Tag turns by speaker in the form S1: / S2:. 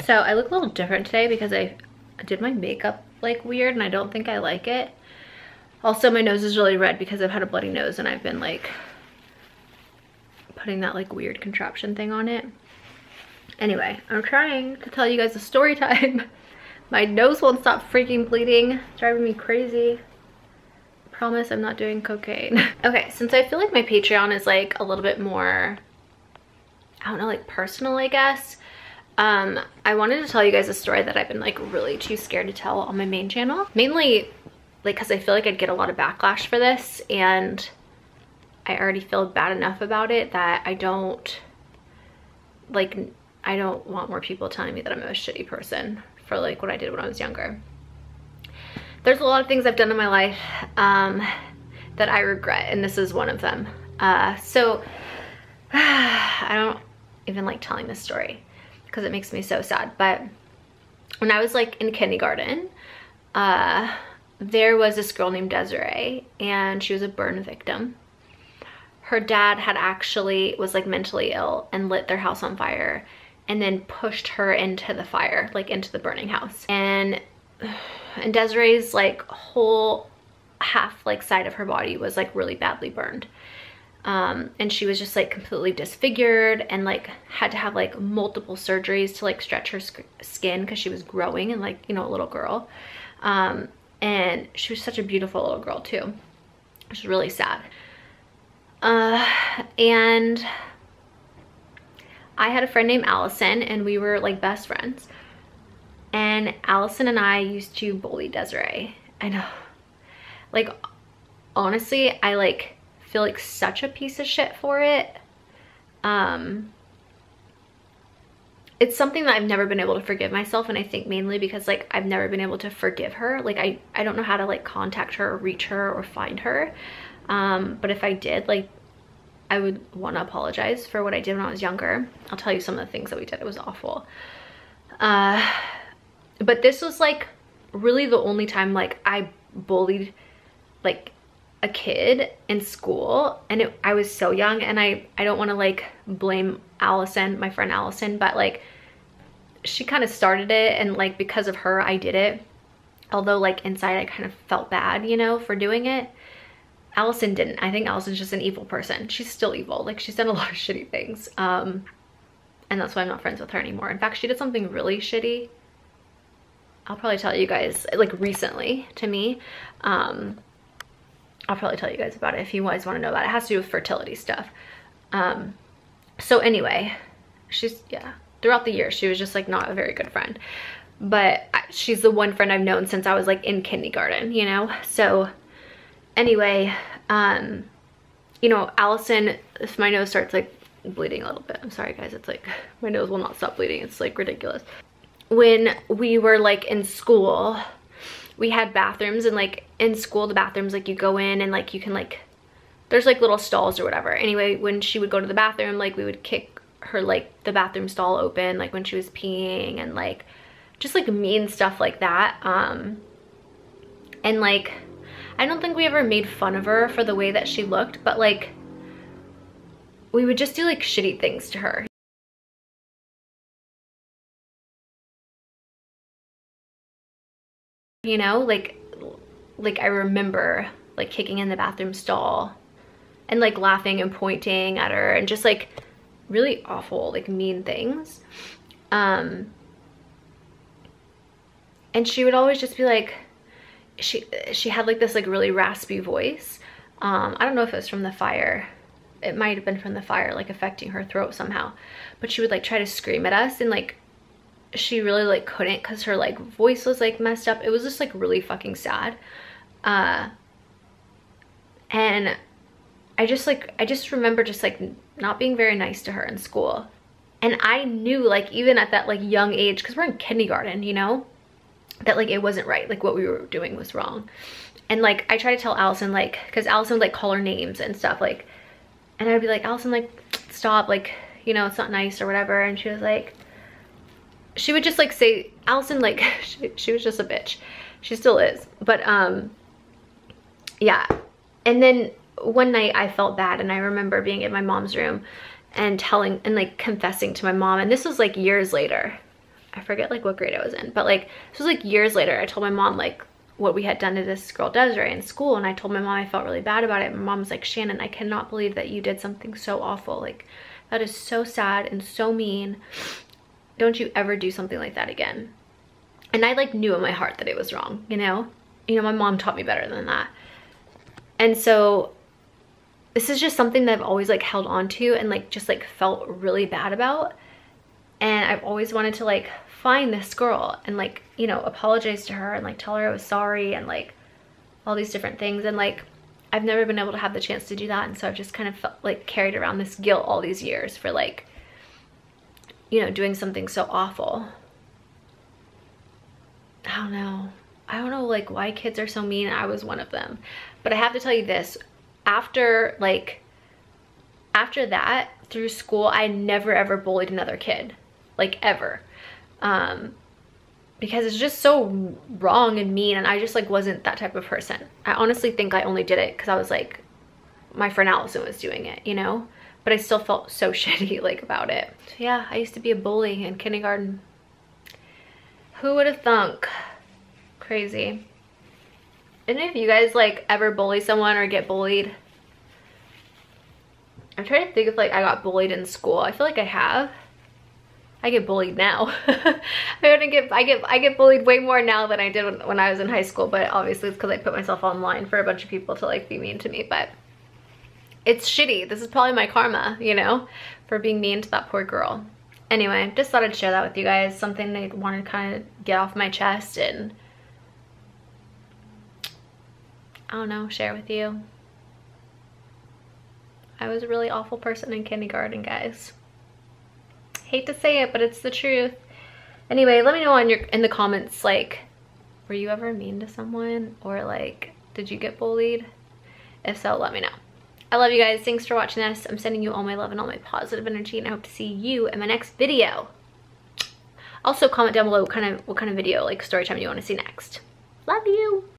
S1: So I look a little different today because I did my makeup like weird and I don't think I like it. Also, my nose is really red because I've had a bloody nose and I've been like putting that like weird contraption thing on it. Anyway, I'm trying to tell you guys a story time. My nose won't stop freaking bleeding. It's driving me crazy. Promise I'm not doing cocaine. Okay, since I feel like my Patreon is like a little bit more, I don't know, like personal, I guess. I wanted to tell you guys a story that I've been like really too scared to tell on my main channel. Mainly like because I feel like I'd get a lot of backlash for this and I already feel bad enough about it that I don't want more people telling me that I'm a shitty person for like what I did when I was younger. There's a lot of things I've done in my life that I regret, and this is one of them. So I don't even like telling this story because it makes me so sad. But when I was like in kindergarten, there was this girl named Desiree and she was a burn victim. Her dad had actually was like mentally ill and lit their house on fire and then pushed her into the fire, like into the burning house. And Desiree's like whole half like side of her body was like really badly burned. And she was just like completely disfigured and like had to have like multiple surgeries to like stretch her skin because she was growing and like, you know, a little girl. And she was such a beautiful little girl too, which is really sad. And I had a friend named Allison and we were like best friends. And Allison and I used to bully Desiree. I know. Like, honestly, I like feel like such a piece of shit for it. It's something that I've never been able to forgive myself, and I think mainly because like I've never been able to forgive her. Like I don't know how to like contact her or reach her or find her. But if I did, like I would want to apologize for what I did when I was younger. I'll tell you some of the things that we did. It was awful. But this was like really the only time like I bullied like a kid in school, and I was so young, and I don't want to like blame Allison, my friend Allison, but like she kind of started it, and like because of her I did it, although like inside I kind of felt bad, you know, for doing it. Allison didn't. I think Allison's just an evil person. She's still evil. Like she's done a lot of shitty things, and that's why I'm not friends with her anymore. In fact, she did something really shitty. I'll probably tell you guys like recently to me. I'll probably tell you guys about it if you guys want to know about it. It has to do with fertility stuff. So anyway, throughout the years, she was just like not a very good friend. But she's the one friend I've known since I was like in kindergarten, you know? So anyway, you know, Allison, if my nose starts like bleeding a little bit, I'm sorry guys, it's like my nose will not stop bleeding. It's like ridiculous. When we were like in school, we had bathrooms, and like in school the bathrooms, like you go in and like you can like, there's like little stalls or whatever. Anyway, when she would go to the bathroom, like we would kick her like the bathroom stall open, like when she was peeing, and like just like mean stuff like that. And like I don't think we ever made fun of her for the way that she looked, but like we would just do like shitty things to her. You know, like I remember like kicking in the bathroom stall and like laughing and pointing at her and just like really awful, like mean things. And she would always just be like, she had like this like really raspy voice. I don't know if it was from the fire. It might have been from the fire, like affecting her throat somehow. But she would like try to scream at us, and like she really like couldn't because her like voice was like messed up. It was just like really fucking sad. And I just remember just like not being very nice to her in school. And I knew like even at that like young age, because we're in kindergarten, you know, that like it wasn't right, like what we were doing was wrong. And like I tried to tell Allison, like, because Allison would like call her names and stuff, like, and I'd be like, Allison, like stop, like, you know, it's not nice or whatever. And she was like, she would just like say, Allison, like she was just a bitch. She still is. But yeah. And then one night I felt bad, and I remember being in my mom's room and telling and like confessing to my mom, and this was like years later. I forget like what grade I was in, but like this was like years later. I told my mom like what we had done to this girl Desiree in school, and I told my mom I felt really bad about it. My mom was like, Shannon, I cannot believe that you did something so awful. Like, that is so sad and so mean. Don't you ever do something like that again. And I like knew in my heart that it was wrong, you know? My mom taught me better than that. And so this is just something that I've always like held on to and like just like felt really bad about. And I've always wanted to like find this girl and like, apologize to her and like tell her I was sorry and like all these different things. And like, I've never been able to have the chance to do that. And so I've just kind of felt like carried around this guilt all these years for like, doing something so awful. I don't know like why kids are so mean. I was one of them. But I have to tell you this, after that, through school, I never ever bullied another kid, like ever. Because it's just so wrong and mean, and I just like wasn't that type of person. I honestly think I only did it because I was like, my friend Allison was doing it, but I still felt so shitty like about it. So yeah, I used to be a bully in kindergarten. Who would have thunk? Crazy. And if you guys like ever bully someone or get bullied, I'm trying to think if like I got bullied in school. I feel like I have. I get bullied now. I get bullied way more now than I did when I was in high school, but obviously it's because I put myself online for a bunch of people to like be mean to me. But it's shitty. This is probably my karma, for being mean to that poor girl. Anyway, just thought I'd share that with you guys. Something I wanted to kind of get off my chest and, I don't know, share with you. I was a really awful person in kindergarten, guys. Hate to say it, but it's the truth. Anyway, let me know in the comments, like, were you ever mean to someone? Or like, did you get bullied? If so, let me know. I love you guys. Thanks for watching this. I'm sending you all my love and all my positive energy, and I hope to see you in my next video. Also, comment down below what kind of video, like story time, you want to see next. Love you.